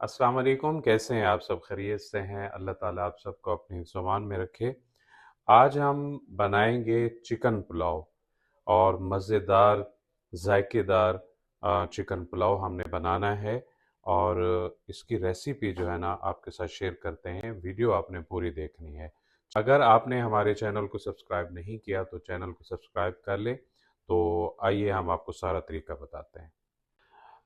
अस्सलाम वालेकुम। कैसे हैं आप सब? खैरियत से हैं? अल्लाह ताला आप सबको अपनी ज़ुबान में रखे। आज हम बनाएंगे चिकन पुलाव और मज़ेदार जायकेदार चिकन पुलाव हमने बनाना है। और इसकी रेसिपी जो है ना आपके साथ शेयर करते हैं। वीडियो आपने पूरी देखनी है। अगर आपने हमारे चैनल को सब्सक्राइब नहीं किया तो चैनल को सब्सक्राइब कर लें। तो आइए हम आपको सारा तरीका बताते हैं।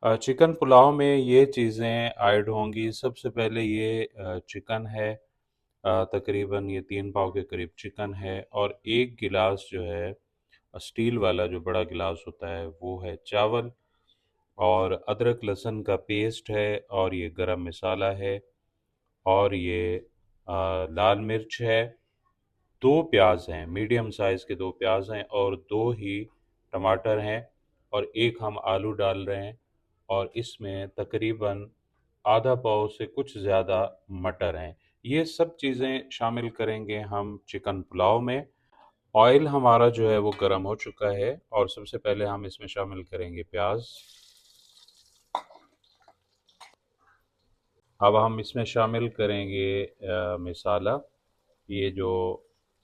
चिकन पुलाव में ये चीज़ें ऐड होंगी। सबसे पहले ये चिकन है। तकरीबन ये 3 पाव के करीब चिकन है और 1 गिलास जो है स्टील वाला जो बड़ा गिलास होता है वो है चावल। और अदरक लहसुन का पेस्ट है और ये गरम मसाला है और ये लाल मिर्च है। 2 प्याज हैं, मीडियम साइज़ के 2 प्याज हैं और 2 ही टमाटर हैं और एक हम आलू डाल रहे हैं। और इसमें तकरीबन आधा पाव से कुछ ज़्यादा मटर हैं। ये सब चीज़ें शामिल करेंगे हम चिकन पुलाव में। ऑयल हमारा जो है वो गर्म हो चुका है और सबसे पहले हम इसमें शामिल करेंगे प्याज। अब हम इसमें शामिल करेंगे मसाला। ये जो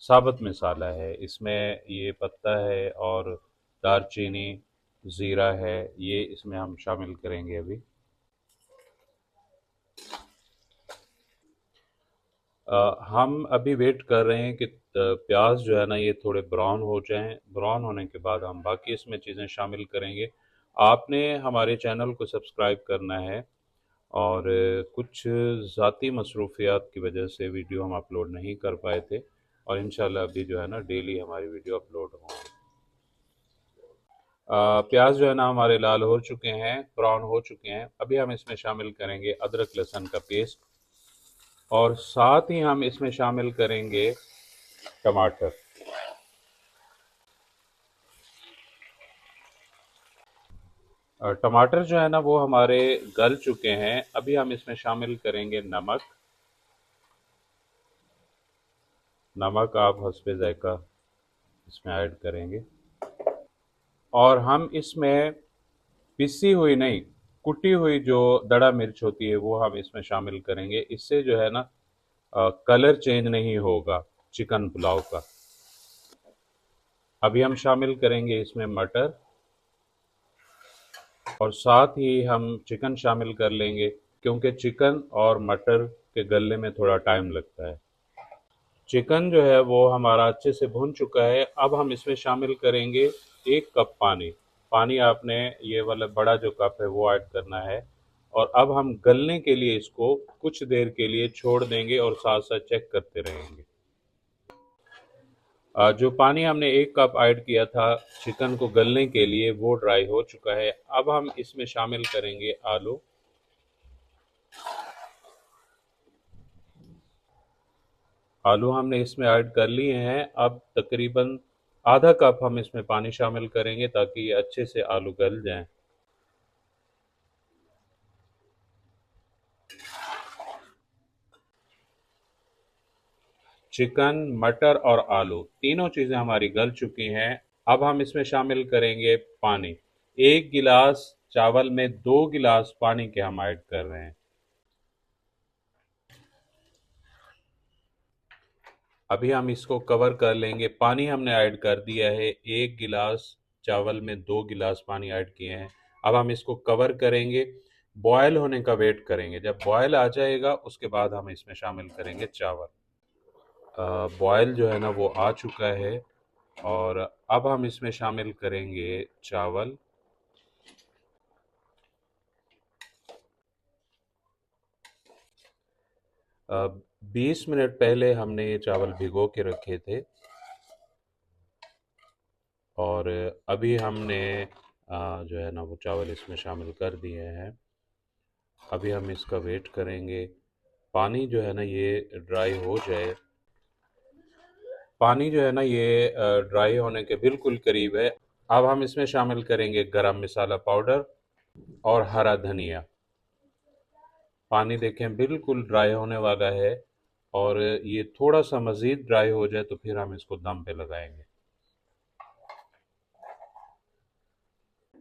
साबुत मसाला है इसमें ये पत्ता है और दारचीनी, ज़ीरा है, ये इसमें हम शामिल करेंगे अभी। हम अभी वेट कर रहे हैं कि प्याज जो है ना ये थोड़े ब्राउन हो जाएं। ब्राउन होने के बाद हम बाकी इसमें चीज़ें शामिल करेंगे। आपने हमारे चैनल को सब्सक्राइब करना है और कुछ ज़ाती मसरूफियात की वजह से वीडियो हम अपलोड नहीं कर पाए थे और इंशाल्लाह अभी जो है ना डेली हमारी वीडियो अपलोड होंगी। प्याज जो है ना हमारे लाल हो चुके हैं, ब्राउन हो चुके हैं। अभी हम इसमें शामिल करेंगे अदरक लहसुन का पेस्ट और साथ ही हम इसमें शामिल करेंगे टमाटर। टमाटर जो है ना वो हमारे गल चुके हैं। अभी हम इसमें शामिल करेंगे नमक। नमक आप हस्बे ज़ायका इसमें ऐड करेंगे और हम इसमें पिसी हुई नहीं, कुटी हुई जो दड़ा मिर्च होती है वो हम इसमें शामिल करेंगे। इससे जो है ना कलर चेंज नहीं होगा चिकन पुलाव का। अभी हम शामिल करेंगे इसमें मटर और साथ ही हम चिकन शामिल कर लेंगे क्योंकि चिकन और मटर के गलने में थोड़ा टाइम लगता है। चिकन जो है वो हमारा अच्छे से भुन चुका है। अब हम इसमें शामिल करेंगे 1 कप पानी। पानी आपने ये वाला बड़ा जो कप है वो ऐड करना है और अब हम गलने के लिए इसको कुछ देर के लिए छोड़ देंगे और साथ साथ चेक करते रहेंगे। जो पानी हमने 1 कप ऐड किया था चिकन को गलने के लिए वो ड्राई हो चुका है। अब हम इसमें शामिल करेंगे आलू। आलू हमने इसमें ऐड कर लिए हैं। अब तकरीबन आधा कप हम इसमें पानी शामिल करेंगे ताकि ये अच्छे से आलू गल जाएं। चिकन, मटर और आलू तीनों चीज़ें हमारी गल चुकी हैं। अब हम इसमें शामिल करेंगे पानी। 1 गिलास चावल में 2 गिलास पानी के हम ऐड कर रहे हैं। अभी हम इसको कवर कर लेंगे। पानी हमने ऐड कर दिया है। 1 गिलास चावल में 2 गिलास पानी ऐड किए हैं। अब हम इसको कवर करेंगे, बॉयल होने का वेट करेंगे। जब बॉयल आ जाएगा उसके बाद हम इसमें शामिल करेंगे चावल। बॉयल जो है ना वो आ चुका है और अब हम इसमें शामिल करेंगे चावल। 20 मिनट पहले हमने ये चावल भिगो के रखे थे और अभी हमने जो है ना वो चावल इसमें शामिल कर दिए हैं। अभी हम इसका वेट करेंगे, पानी जो है ना ये ड्राई हो जाए। पानी जो है ना ये ड्राई होने के बिल्कुल करीब है। अब हम इसमें शामिल करेंगे गरम मसाला पाउडर और हरा धनिया। पानी देखें बिल्कुल ड्राई होने वाला है और ये थोड़ा सा मज़ीद ड्राई हो जाए तो फिर हम इसको दम पे लगाएंगे।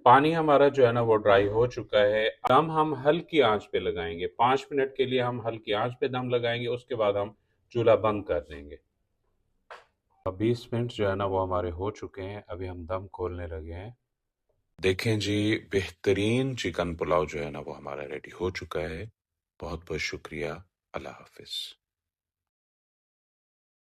पानी हमारा जो है ना वो ड्राई हो चुका है। दम हम हल्की आंच पे लगाएंगे, 5 मिनट के लिए हम हल्की आंच पे दम लगाएंगे, उसके बाद हम चूल्हा बंद कर देंगे। अब 20 मिनट जो है ना वो हमारे हो चुके हैं, अभी हम दम खोलने लगे हैं। देखें जी, बेहतरीन चिकन पुलाव जो है ना वो हमारा रेडी हो चुका है। बहुत बहुत शुक्रिया। अल्लाह हाफिज।